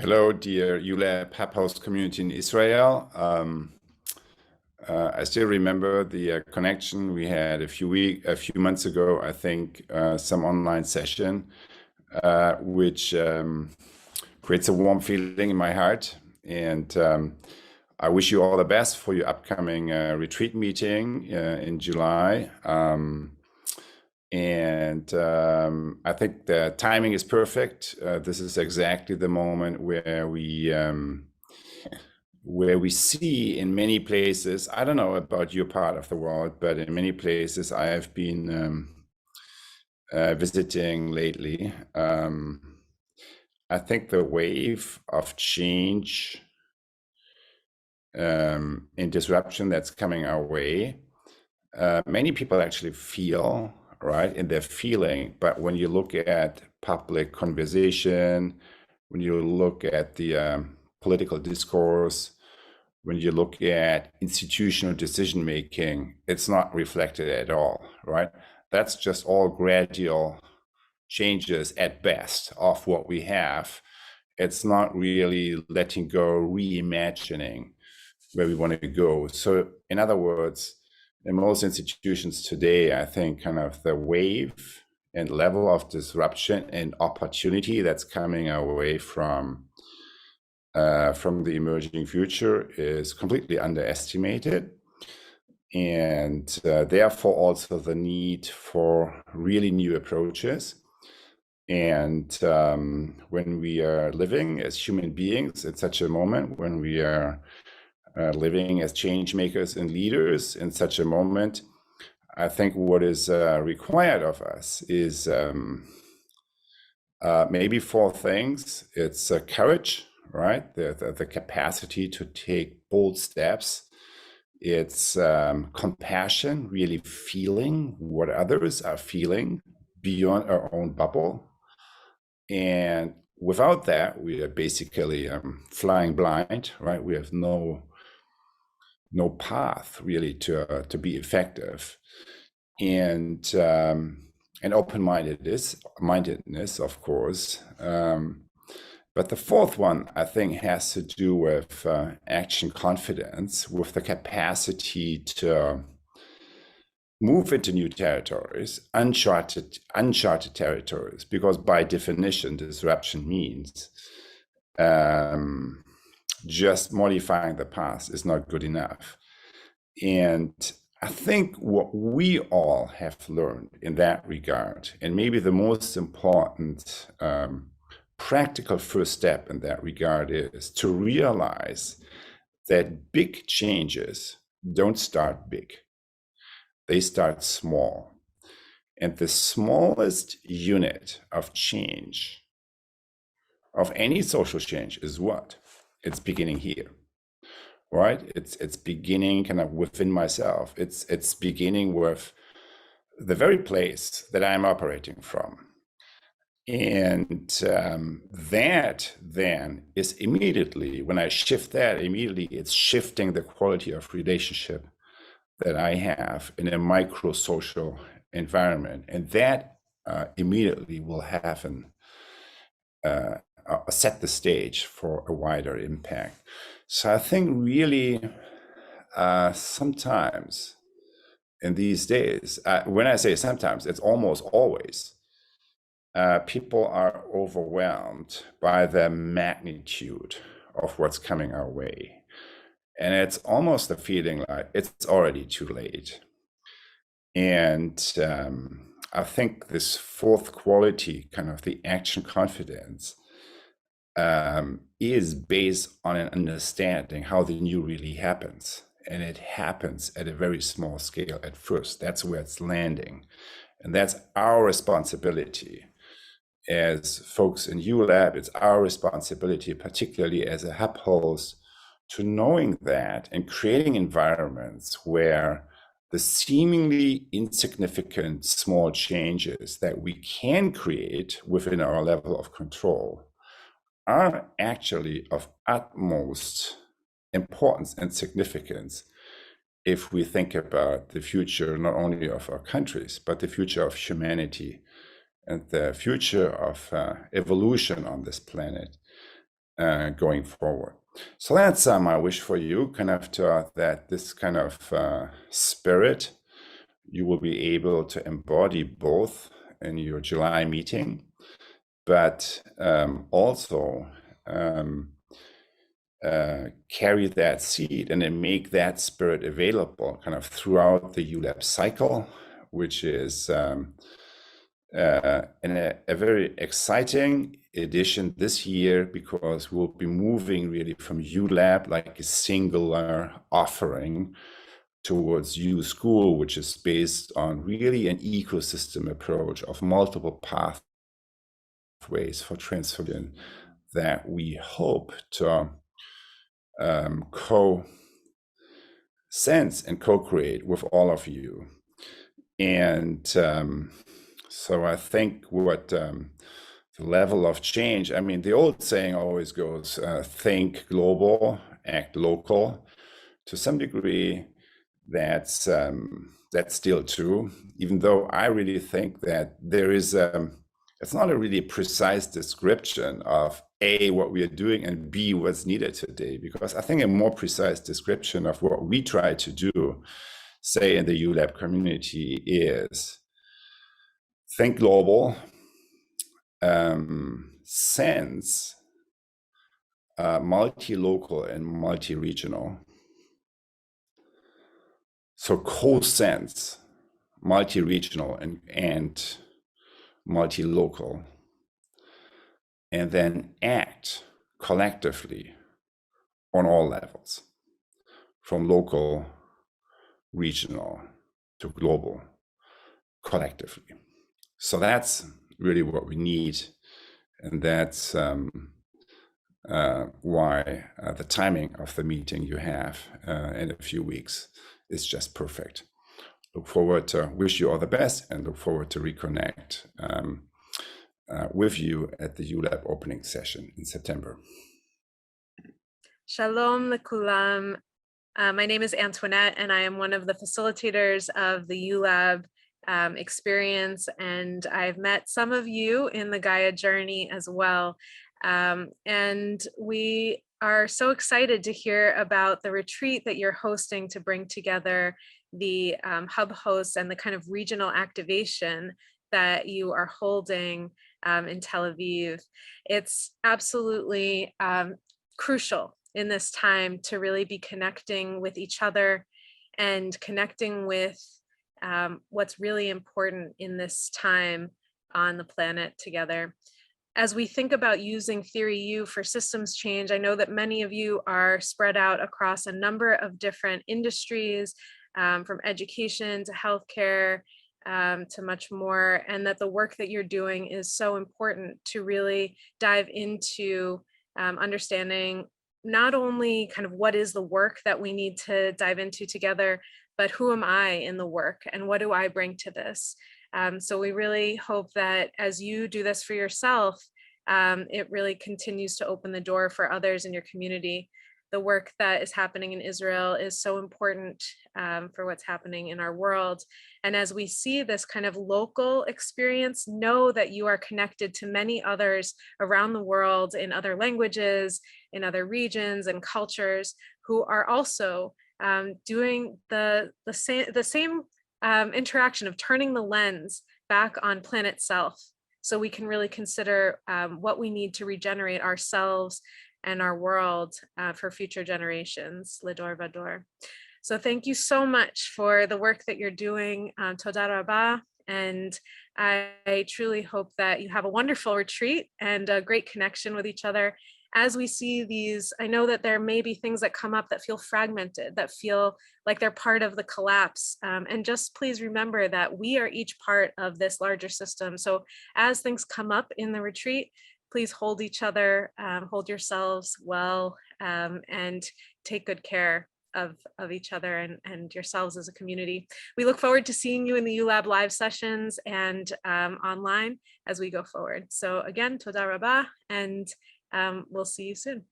Hello, dear ULab HubHost community in Israel. I still remember the connection we had a few months ago. I think some online session, which creates a warm feeling in my heart. And I wish you all the best for your upcoming retreat meeting in July. I think the timing is perfect. This is exactly the moment where we see in many places. I don't know about your part of the world, but in many places I have been visiting lately. I think the wave of change and disruption that's coming our way, many people actually feel right in their feeling, but when you look at public conversation, when you look at the political discourse, when you look at institutional decision making, it's not reflected at all, right? That's just all gradual changes at best of what we have. It's not really letting go, reimagining where we want to go. So in other words, in most institutions today, I think kind of the wave and level of disruption and opportunity that's coming our way from the emerging future is completely underestimated. And therefore also the need for really new approaches. And when we are living as human beings at such a moment, when we are living as change makers and leaders in such a moment, I think what is required of us is maybe four things. It's courage, right? The capacity to take bold steps. It's compassion, really feeling what others are feeling beyond our own bubble. And without that, we are basically flying blind, right? We have no path really to be effective, and open-mindedness, of course. But the fourth one, I think, has to do with action confidence, with the capacity to move into new territories, uncharted territories, because by definition, disruption means just modifying the past is not good enough. And I think what we all have learned in that regard, and maybe the most important practical first step in that regard, is to realize that big changes don't start big. They start small. And the smallest unit of change, of any social change, is what? It's beginning here, right? It's beginning kind of within myself. It's beginning with the very place that I'm operating from. And that then is immediately, when I shift that, immediately it's shifting the quality of relationship that I have in a micro-social environment. And that immediately will have set the stage for a wider impact. So I think really sometimes in these days, when I say sometimes, it's almost always, people are overwhelmed by the magnitude of what's coming our way. And it's almost a feeling like it's already too late. And I think this fourth quality, kind of the action confidence, is based on an understanding how the new really happens. And it happens at a very small scale at first. That's where it's landing. And that's our responsibility as folks in ULab. It's our responsibility, particularly as a hub host, to knowing that and creating environments where the seemingly insignificant small changes that we can create within our level of control are actually of utmost importance and significance if we think about the future, not only of our countries, but the future of humanity and the future of evolution on this planet. going forward. So that's my wish for you, kind of that this kind of spirit you will be able to embody both in your July meeting, but also carry that seed and then make that spirit available kind of throughout the ULAB cycle, which is a very exciting edition this year, because we'll be moving really from ULAB, like a singular offering, towards U School, which is based on really an ecosystem approach of multiple pathways for transformation that we hope to co-sense and co-create with all of you. And so I think what the level of change, I mean, the old saying always goes, think global, act local. To some degree, that's still true, even though I really think that there is, it's not a really precise description of A, what we are doing, and B, what's needed today, because I think a more precise description of what we try to do, say in the ULAB community, is think global, sense multi-local and multi-regional. So co-sense multi-regional and multi-local, and then act collectively on all levels, from local, regional to global, collectively. So that's really what we need, and that's why the timing of the meeting you have in a few weeks is just perfect. Look forward to wish you all the best, and look forward to reconnect with you at the ULAB opening session in September. Shalom lekulam. My name is Antoinette, and I am one of the facilitators of the ULAB experience, and I've met some of you in the Gaia journey as well. And we are so excited to hear about the retreat that you're hosting to bring together the hub hosts and the kind of regional activation that you are holding in Tel Aviv. It's absolutely crucial in this time to really be connecting with each other and connecting with what's really important in this time on the planet together. As we think about using Theory U for systems change, I know that many of you are spread out across a number of different industries, from education to healthcare to much more, and that the work that you're doing is so important to really dive into understanding not only kind of what is the work that we need to dive into together, but who am I in the work and what do I bring to this? So we really hope that as you do this for yourself, it really continues to open the door for others in your community. The work that is happening in Israel is so important for what's happening in our world. And as we see this kind of local experience, know that you are connected to many others around the world in other languages, in other regions and cultures, who are also doing the same interaction of turning the lens back on planet self, so we can really consider what we need to regenerate ourselves and our world for future generations, Ledor Vador. So thank you so much for the work that you're doing, Toda Rabah, and I truly hope that you have a wonderful retreat and a great connection with each other. As we see these, I know that there may be things that come up that feel fragmented, that feel like they're part of the collapse. And just please remember that we are each part of this larger system. So as things come up in the retreat, please hold each other, hold yourselves well, and take good care of each other and yourselves as a community. We look forward to seeing you in the ULAB live sessions and online as we go forward. So again, Toda Rabah, and we'll see you soon.